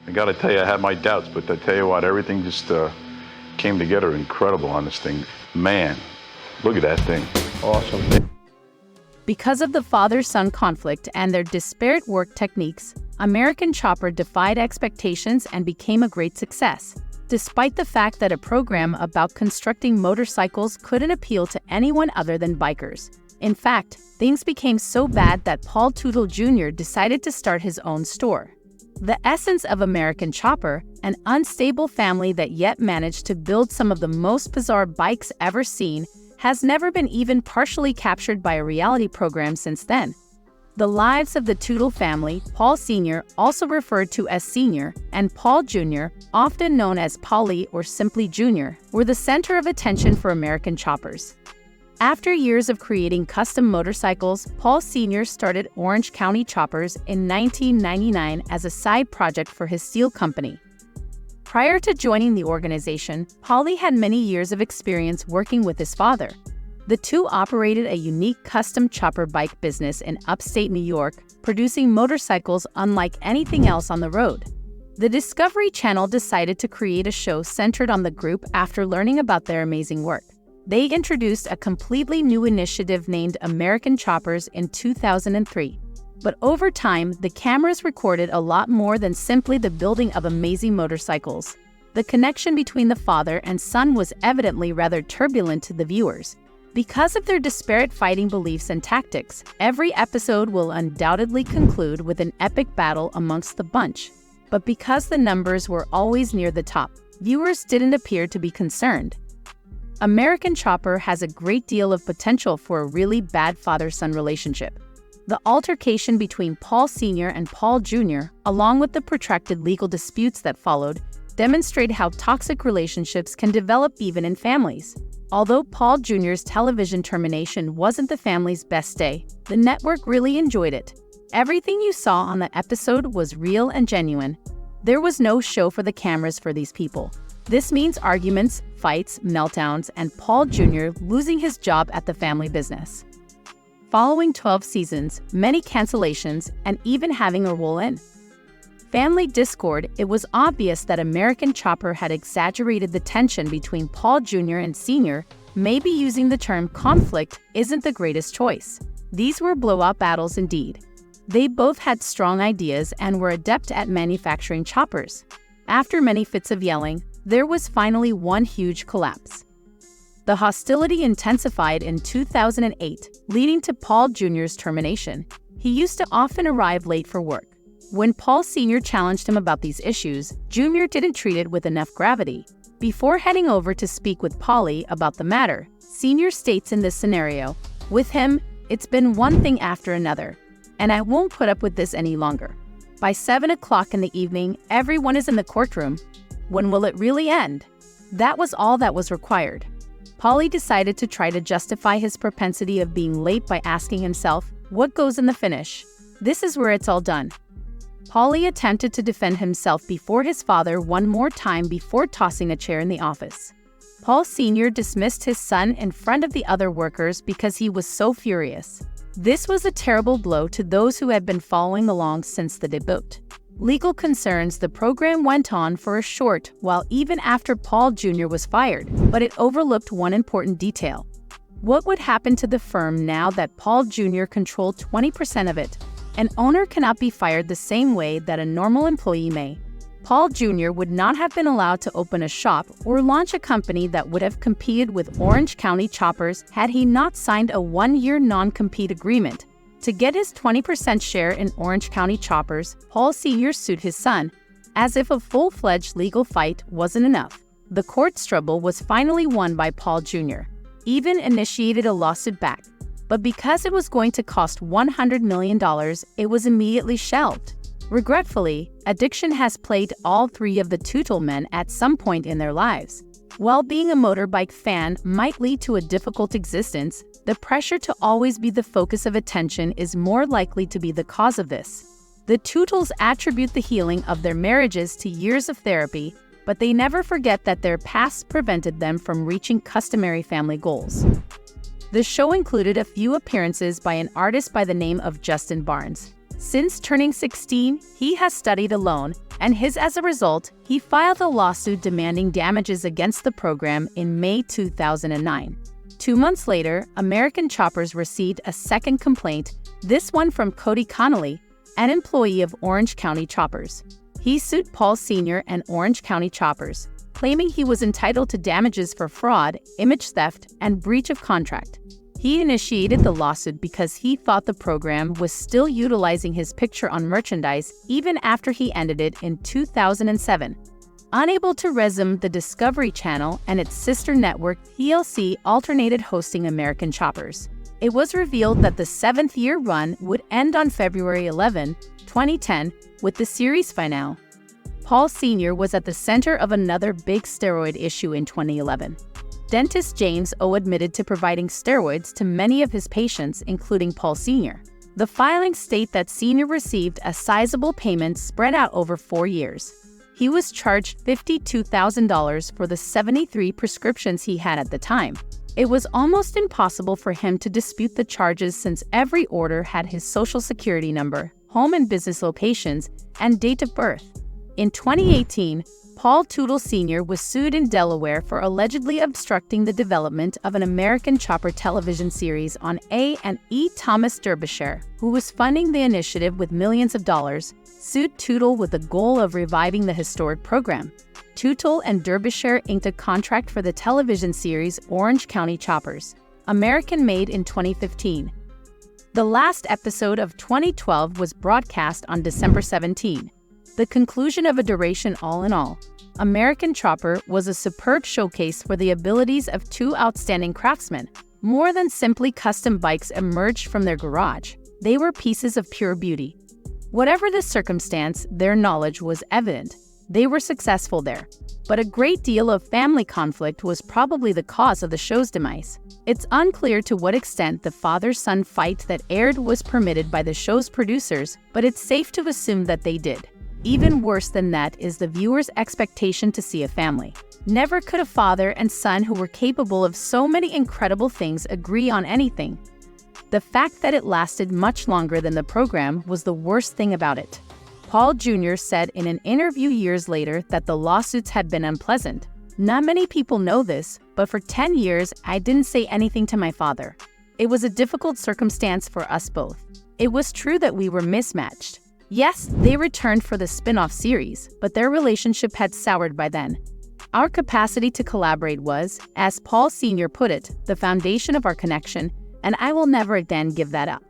I gotta tell you, I had my doubts, but I tell you what, everything just came together incredible on this thing. Man, look at that thing. Awesome. Because of the father-son conflict and their disparate work techniques, American Chopper defied expectations and became a great success, despite the fact that a program about constructing motorcycles couldn't appeal to anyone other than bikers. In fact, things became so bad that Paul Teutul Jr. decided to start his own store. The essence of American Chopper, an unstable family that yet managed to build some of the most bizarre bikes ever seen, has never been even partially captured by a reality program since then. The lives of the Teutul family, Paul Sr., also referred to as Sr., and Paul Jr., often known as Paulie or simply Jr., were the center of attention for American Choppers. After years of creating custom motorcycles, Paul Sr. started Orange County Choppers in 1999 as a side project for his steel company. Prior to joining the organization, Paulie had many years of experience working with his father. The two operated a unique custom chopper bike business in upstate New York, producing motorcycles unlike anything else on the road. The Discovery Channel decided to create a show centered on the group after learning about their amazing work. They introduced a completely new initiative named American Choppers in 2003. But over time, the cameras recorded a lot more than simply the building of amazing motorcycles. The connection between the father and son was evidently rather turbulent to the viewers. Because of their disparate fighting beliefs and tactics, every episode will undoubtedly conclude with an epic battle amongst the bunch. But because the numbers were always near the top, viewers didn't appear to be concerned. American Chopper has a great deal of potential for a really bad father-son relationship. The altercation between Paul Sr. and Paul Jr., along with the protracted legal disputes that followed, demonstrate how toxic relationships can develop even in families. Although Paul Jr.'s television termination wasn't the family's best day, the network really enjoyed it. Everything you saw on the episode was real and genuine. There was no show for the cameras for these people. This means arguments, fights, meltdowns, and Paul Jr. losing his job at the family business. Following 12 seasons, many cancellations, and even having a roll-in family discord, it was obvious that American Chopper had exaggerated the tension between Paul Jr. and Sr. Maybe using the term conflict isn't the greatest choice. These were blowout battles indeed. They both had strong ideas and were adept at manufacturing choppers. After many fits of yelling, there was finally one huge collapse. The hostility intensified in 2008, leading to Paul Jr.'s termination. He used to often arrive late for work. When Paul Sr. challenged him about these issues, Jr. didn't treat it with enough gravity. Before heading over to speak with Paulie about the matter, Sr. states in this scenario, "With him, it's been one thing after another, and I won't put up with this any longer. By 7 o'clock in the evening, everyone is in the courtroom. When will it really end?" That was all that was required. Paulie decided to try to justify his propensity of being late by asking himself, what goes in the finish? This is where it's all done. Paulie attempted to defend himself before his father one more time before tossing a chair in the office. Paul Sr. dismissed his son in front of the other workers because he was so furious. This was a terrible blow to those who had been following along since the debut. Legal concerns, the program went on for a short while even after Paul Jr. was fired, but it overlooked one important detail. What would happen to the firm now that Paul Jr. controlled 20% of it? An owner cannot be fired the same way that a normal employee may. Paul Jr. would not have been allowed to open a shop or launch a company that would have competed with Orange County Choppers had he not signed a one-year non-compete agreement. To get his 20% share in Orange County Choppers, Paul Sr. sued his son. As if a full-fledged legal fight wasn't enough, the court struggle was finally won by Paul Jr. Even initiated a lawsuit back. But because it was going to cost $100 million, it was immediately shelved. Regretfully, addiction has plagued all three of the Teutul men at some point in their lives. While being a motorbike fan might lead to a difficult existence, the pressure to always be the focus of attention is more likely to be the cause of this. The Teutuls attribute the healing of their marriages to years of therapy, but they never forget that their past prevented them from reaching customary family goals. The show included a few appearances by an artist by the name of Justin Barnes. Since turning 16, he has studied alone, and as a result, he filed a lawsuit demanding damages against the program in May 2009. 2 months later, American Choppers received a second complaint, this one from Cody Connolly, an employee of Orange County Choppers. He sued Paul Sr. and Orange County Choppers, claiming he was entitled to damages for fraud, image theft, and breach of contract. He initiated the lawsuit because he thought the program was still utilizing his picture on merchandise even after he ended it in 2007. Unable to resume the Discovery Channel and its sister network, TLC alternated hosting American Choppers. It was revealed that the 7th-year run would end on February 11, 2010, with the series finale. Paul Sr. was at the center of another big steroid issue in 2011. Dentist James O. admitted to providing steroids to many of his patients, including Paul Sr. The filings state that Sr. received a sizable payment spread out over 4 years. He was charged $52,000 for the 73 prescriptions he had at the time. It was almost impossible for him to dispute the charges since every order had his social security number, home and business locations, and date of birth. In 2018, Paul Teutuls Sr. was sued in Delaware for allegedly obstructing the development of an American Chopper television series on A. and E. Thomas Derbyshire, who was funding the initiative with millions of dollars, sued Teutuls with the goal of reviving the historic program. Teutuls and Derbyshire inked a contract for the television series Orange County Choppers, American-made in 2015. The last episode of 2012 was broadcast on December 17. The conclusion of a duration all in all. American Chopper was a superb showcase for the abilities of two outstanding craftsmen. More than simply custom bikes emerged from their garage. They were pieces of pure beauty. Whatever the circumstance, their knowledge was evident. They were successful there. But a great deal of family conflict was probably the cause of the show's demise. It's unclear to what extent the father-son fight that aired was permitted by the show's producers, but it's safe to assume that they did. Even worse than that is the viewer's expectation to see a family. Never could a father and son who were capable of so many incredible things agree on anything. The fact that it lasted much longer than the program was the worst thing about it. Paul Jr. said in an interview years later that the lawsuits had been unpleasant. Not many people know this, but for 10 years, I didn't say anything to my father. It was a difficult circumstance for us both. It was true that we were mismatched. Yes, they returned for the spin-off series, but their relationship had soured by then. Our capacity to collaborate was, as Paul Sr. put it, the foundation of our connection, and I will never again give that up.